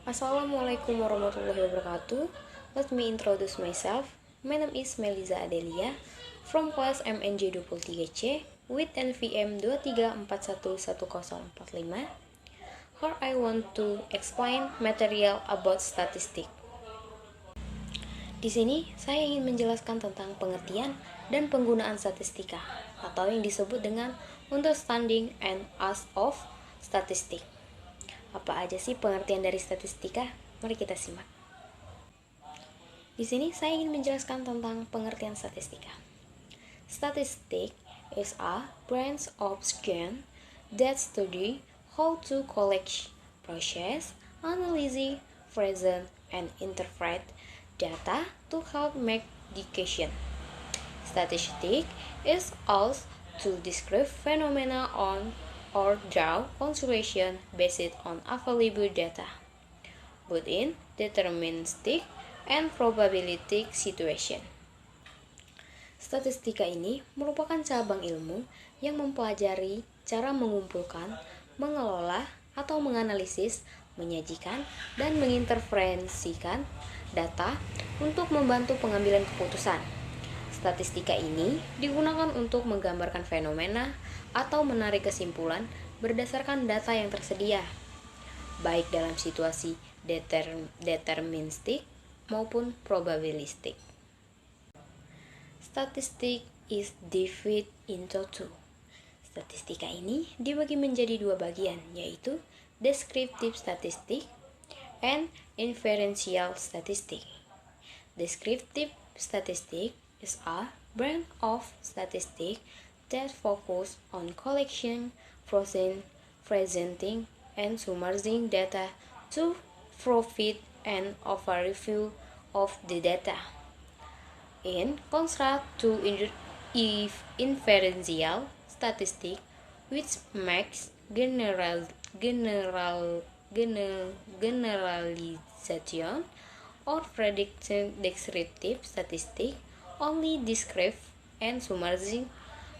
Assalamualaikum warahmatullahi wabarakatuh. Let me introduce myself. My name is Meliza Adelia from class MNJ23C with NVM 234111045. Here I want to explain material about statistics. Di sini saya ingin menjelaskan tentang pengertian dan penggunaan statistika atau yang disebut dengan understanding and use of statistics. Apa aja sih pengertian dari statistika? Mari kita simak. Di sini saya ingin menjelaskan tentang pengertian statistika. Statistic is a branch of science that study how to collect, process, analyze, present, and interpret data to help make decisions. Statistic is also to describe phenomena on or draw conclusions based on available data, both in deterministic and probabilistic situation. Statistika ini merupakan cabang ilmu yang mempelajari cara mengumpulkan, mengelola, atau menganalisis, menyajikan, dan menginterferensikan data untuk membantu pengambilan keputusan. Statistika ini digunakan untuk menggambarkan fenomena atau menarik kesimpulan berdasarkan data yang tersedia, baik dalam situasi deterministik maupun probabilistik. Statistik is divided into two. Statistika ini dibagi menjadi dua bagian, yaitu descriptive statistic and inferential statistic. Descriptive statistic is a branch of statistics that focus on collection, presenting, and summarizing data to provide an overview of the data. In contrast to inferential statistics, which makes generalization or prediction, descriptive statistics only describe and summarizing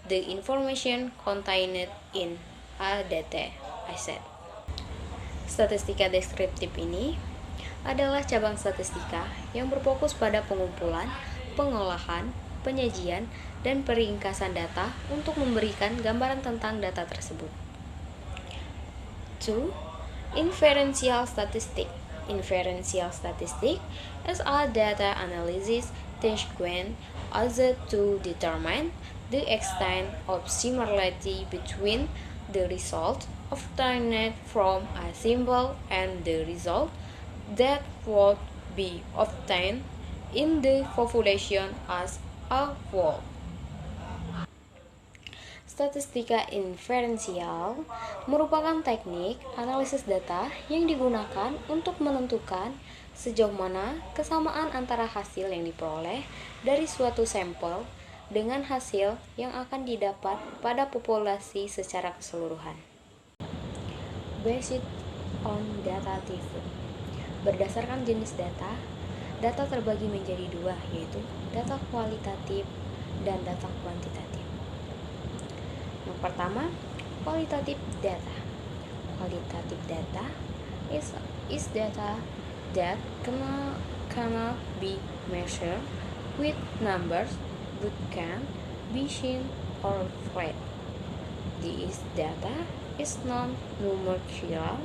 the information contained in a data set. Statistika deskriptif ini adalah cabang statistika yang berfokus pada pengumpulan, pengolahan, penyajian, dan peringkasan data untuk memberikan gambaran tentang data tersebut. 2. Inferential statistic. Inferential statistic is a data analysis sequence used to determine the extent of similarity between the result obtained from a sample and the result that would be obtained in the population as a whole. Statistika inferensial merupakan teknik analisis data yang digunakan untuk menentukan sejauh mana kesamaan antara hasil yang diperoleh dari suatu sampel dengan hasil yang akan didapat pada populasi secara keseluruhan. Based on data type. Berdasarkan jenis data, data terbagi menjadi dua, yaitu data kualitatif dan data kuantitatif. Yang pertama, qualitative data. Qualitative data is data that cannot be measured with numbers but can be seen or read. This data is non-numerical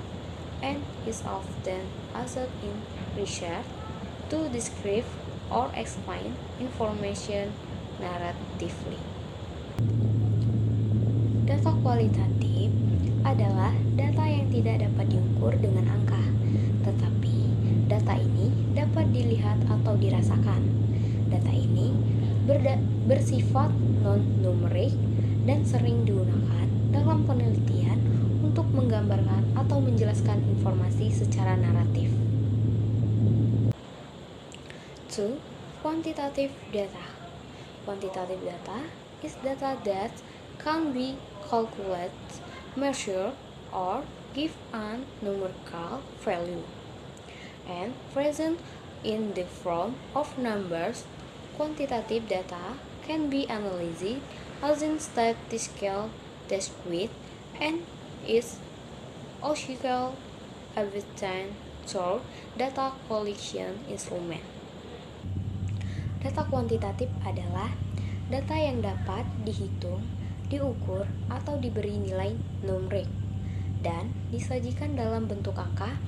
and is often used in research to describe or explain information narratively. Data kualitatif adalah data yang tidak dapat diukur dengan angka, tetapi data ini dapat dilihat atau dirasakan. Data ini bersifat non-numerik dan sering digunakan dalam penelitian untuk menggambarkan atau menjelaskan informasi secara naratif. 2. Quantitative data. Quantitative data is data that can be calculated, measured, or give a numerical value, and present in the form of numbers. Quantitative data can be analyzed using statistical techniques and is also obtained through data collection instrument. Data kuantitatif adalah data yang dapat dihitung, diukur, atau diberi nilai numerik dan disajikan dalam bentuk angka.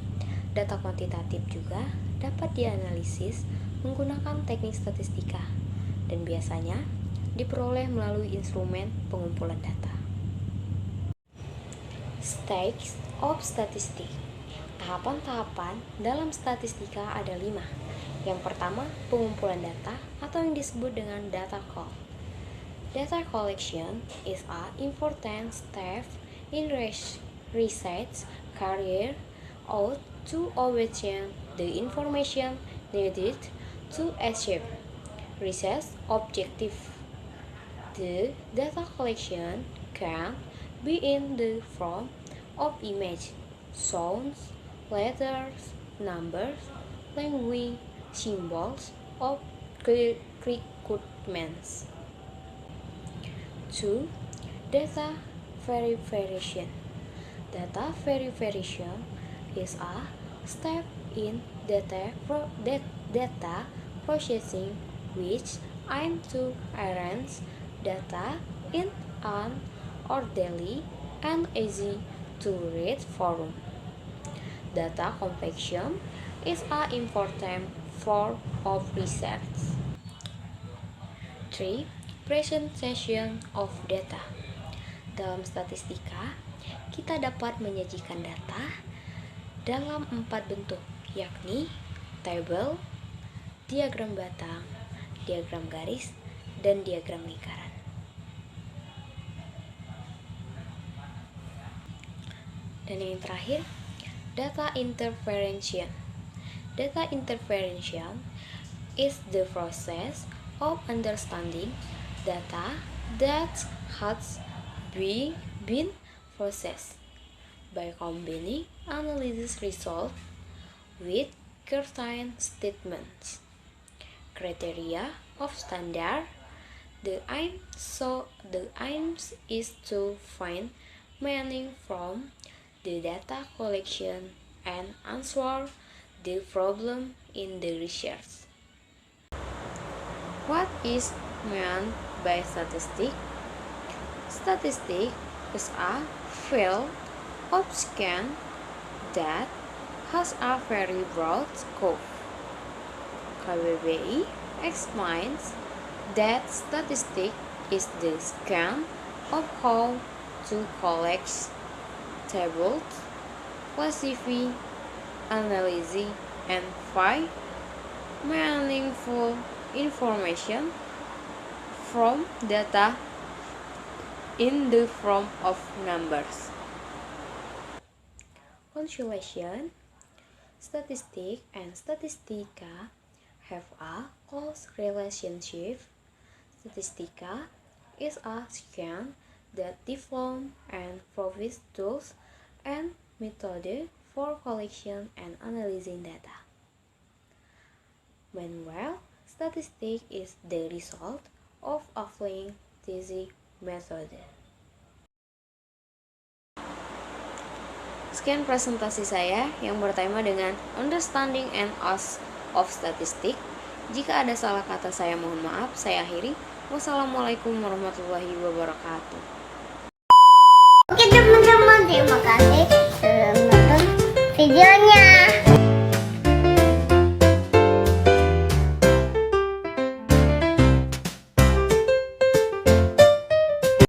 Data kuantitatif juga dapat dianalisis menggunakan teknik statistika dan biasanya diperoleh melalui instrumen pengumpulan data. Steps of Statistics. Tahapan-tahapan dalam statistika ada 5. Yang pertama, pengumpulan data atau yang disebut dengan data call. Data collection is an important step in research career out to obtain the information needed to achieve research objective. The data collection can be in the form of image, sounds, letters, numbers, language, symbols, or recruitments. 2. Data verification. Data verification is a step in data processing which aims to arrange data in an orderly and easy to read form. Data compaction is an important form of research. 3. Presentation of data. Dalam statistika, kita dapat menyajikan data dalam 4 bentuk, yakni tabel, diagram batang, diagram garis, dan diagram lingkaran. Dan yang terakhir, data interpretation. Data interpretation is the process of understanding data that has been processed by combining analysis results with certain statements. Criteria of standard. The aim is to find meaning from the data collection and answer the problem in the research. What is meant by statistics? Statistics is a field of science that has a very broad scope. KBBI explains that statistics is the science of how to collect tables, classify, analyze, and find meaningful information from data in the form of numbers. Conclusion: Statistics and statistica have a close relationship. Statistica is a science that develops and provides tools and methods for collection and analyzing data. Meanwhile, statistics is the result of applying this method. Sekian presentasi saya yang bertema dengan Understanding and Use of Statistics. Jika ada salah kata saya mohon maaf, saya akhiri. Wassalamualaikum warahmatullahi wabarakatuh.